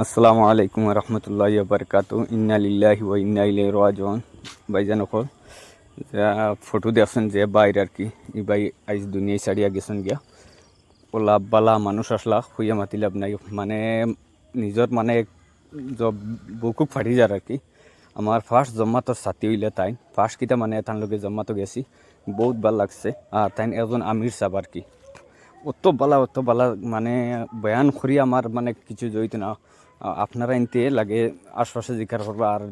আসসালামু আলাইকুম রহমতুল্লাহ বারকাতু ইন্না লিল্লাহি ওয়া ইন্না ইলাইহি রাজিউন। ভাইজান অকল যা ফটো দেখছেন যে বাইর আর কি ই ভাই আইজ দুনিয়ায় ছাড়িয়া গেছেন গিয়া ওলা বালা মানুষ আসলা খুইয়া মাতি লাভ নাই মানে নিজর মানে জব বুকুক ফাটি যার আর কি। আমার ফার্স্ট জম্মাতর সাথী হইলে তাই ফার্স্ট কিতা মানে তান লগে জম্মাতো গেছি বহুত ভাল লাগছে। আর তাই একজন আমির সাহেব আর কি অত বালা মানে বয়ান করি আমার মানে কিছু জড়িত না। আপনারা এনতে লাগে আশপাশে জিকার করবা আর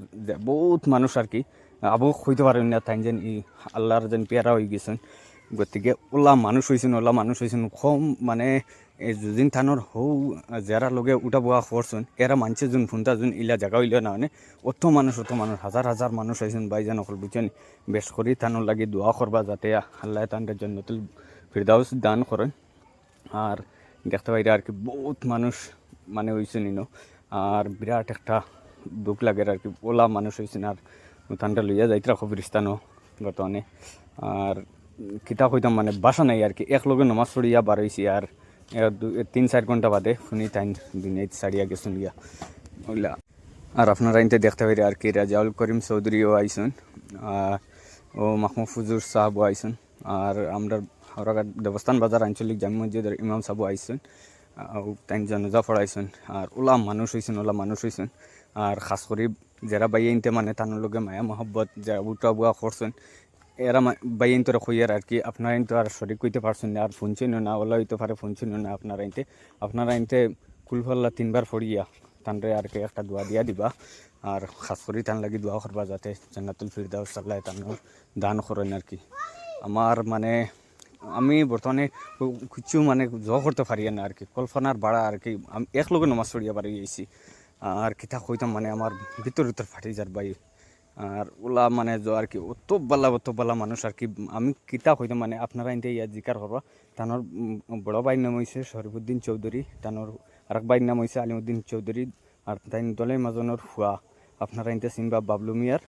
বহুত মানুষ আর কি আবু হইতে পারেন না তাই যেন ই আল্লাহর যেন পেয়ারা হয়ে গেছেন। গতিকে ওলা মানুষ হয়েছেন কম মানে যদিন থানোর হৌ যারা লগে উঠা বোয়া করছেন এরা মানছে যোন ফোনটা যোন ইলা জায়গা হইলে না মানে অত মানুষ হাজার হাজার মানুষ হয়েছেন বাইজান অকল বুঝছেন। বেশ করি থানোর লাগে দোয়া করবা যাতে আল্লাহ তানদের জন্নতুল ফিরদাউস দান করেন। আর দেখতে পাইরা আর কি বহুত মানুষ মানে হয়েছে নিনো আর বিরাট একটা দুঃখ লাগে আর কি ওলা মানুষ হয়েছেন। আর তানটা লইয়া যাইতরা খবরিস্তানো বর্তমানে আর কিতা কইতাম মানে বাসা নাই আর কি একলগে নমাজ পড়িয়া বার হয়েছি আর 3-4 ঘন্টা বাদে শুনি তাই দুনিয়ায় ছাড়িয়া গেছেন গিয়া ওইলা। আর আপনারা ইনতে দেখতে পাইরা আর কি রাজাউল করিম চৌধুরীও আইসুন ও মাহমুদ ফুজুর সাহাবও আইসুন আর আমরা হাওড়াঘাট দেবস্থান বাজার আঞ্চলিক জামি মসজিদের ইমাম সাহেব আইসুন তাই জানাজা পড়াইছেন। আর ওলা মানুষ হয়েছেন আর খাস করে যারা বাইনতে মানে তানোর লগে মায়া মহব্বত যারা উঠা বুয়া করছেন এরা বাইন তোরা খুঁয়ার আর কি আপনারা তো আর শরিক কইতে পারছেন না আর শুনছেন না ওলা হইতে পারে শুনছেন না আপনারা ইনতে কুলফল্লা 3 বার ফড়িয়া তানরে আর কি একটা দোয়া দিয়া দিবা আর খাস করে তান লাগি দোয়া করবা যাতে জান্নাতুল ফিরদাউস আল্লাহ তানোর দান করেন আর কি। আমার মানে আমি বর্তমানে কিছু মানে করতে পারি না আর কি কল্পনার বাড়া আর কি আমি একলগে নমাজ পড়িয়া পারি গেছি। আর কিতা কইতাম মানে আমার ভিতর ফাটি যার ভাই আর ওলা মানে আর কি অত বালা মানুষ আর কি আমি কিতা কইতাম মানে আপনারা ইনতে ইয়া জিকার করবা তানোর বড় ভাইয়ের নাম হইছে শরীফুদ্দিন চৌধুরী তানোর আরেক ভাইয়ের নাম হইছে আলিমুদ্দিন চৌধুরী আর তাই দলের মাজনের ফুয়া আপনারা ইনতে চিনবা বাবলু মিয়ার